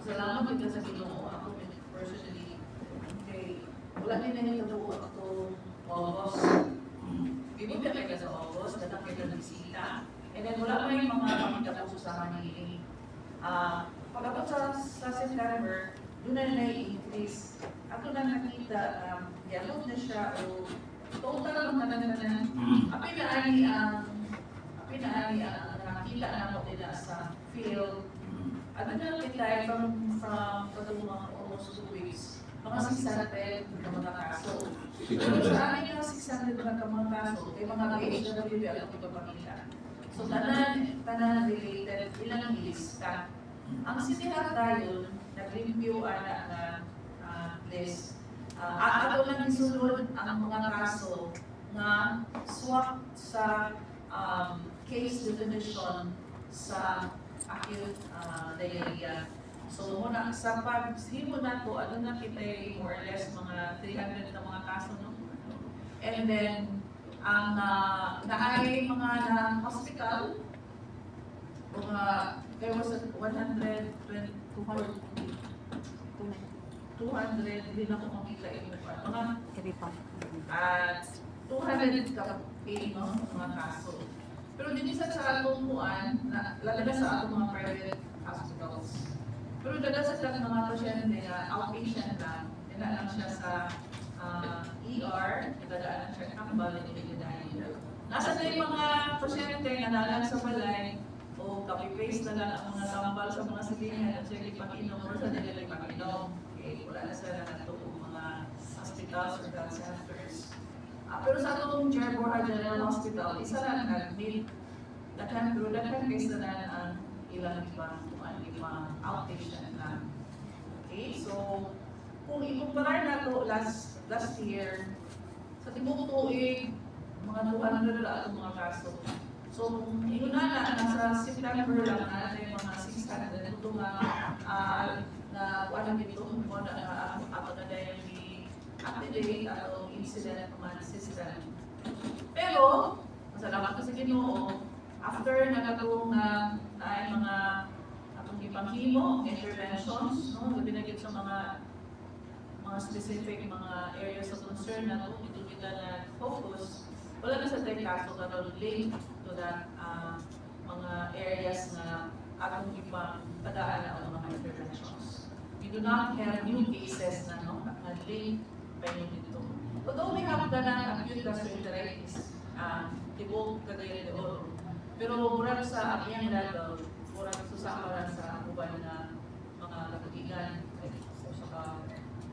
Salamat kita sa Ginoo. Ako personally, kay wala din na nito ako August. Bibo ka kay sa August, datang kita ng bisita. And then wala may mga makita ko sa kanila. Pagkatapos sa September, doon na na-increase. Ako na nakita, dialog na siya o total lang na apin na ani ang nakita na mo nila sa field. At na kita from katong mga almost 2 weeks, mga 600 na mga kaso. Pero sa amin yung 600 na mga kaso, ay mga HWB alam ko ito pamilya. So tanan related, ilang ilista. Ang sinihat tayo, nag-review na list. Ato lang isulod ang mga kaso na swak sa case definition sa acute diarrhea. So muna sa pagsimo na to, ano na kita more or less mga 300 na mga kaso, no? And then ang naay mga na hospital, there was 200, hindi na ko makita yung mga 200 kapatid, no? Mga kaso. Pero din isa sa atong lalabas sa atong mga private hospitals. Pero dala sa mga pasyente na outpatient lang, lang siya sa ER, dadaan lang siya kambal, nasa na yung mga pasyente na nalang sa balay, o copy-paste na lang ang mga tambal sa mga silingan at siya ipag-inom or sa nila ipag-inom. Okay, wala na sila na itong mga hospitals or health centers. Pero sa itong Jerboha General Hospital, isa lang nag-meet daghan case na lang ang ilang ibang outpatient na. Okay, so kung ikumparar na ito last year, sa tibok tuig, mga 200 lang ang mga kaso. So, yun na nasa September lang na yung mga 600 ito na walang dito mo na ako na dahil activate atong incident command system. Pero, masalamat ko sa Ginoo, after nagatong na mga atong ipanghimo, interventions, no, binagit sa mga specific mga areas of concern na ito kita na focus, wala na sa tayo kaso na link to that mga areas na atong ipagpadaan na mga interventions. We do not have new cases na link pa yun dito. Although we have na acute gastroenteritis, tibok kagaya de oro. Pero murag sa akiyang level, murag susama sa uban na mga kapatigan, sa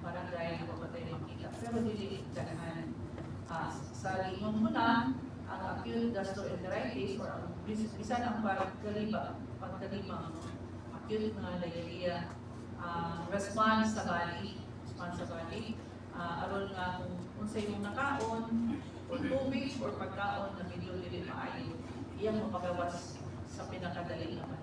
barangay na papatay ng kita. Pero dili daghan. Sa lingon mo na, ang acute gastroenteritis or ang bisan ang pagkalima, acute na diarrhea, response sa body, aron nga kung sa iyong nakaon, or tubig, or pagkaon na medyo dili maayo, iyang mapagawas sa pinakadali naman.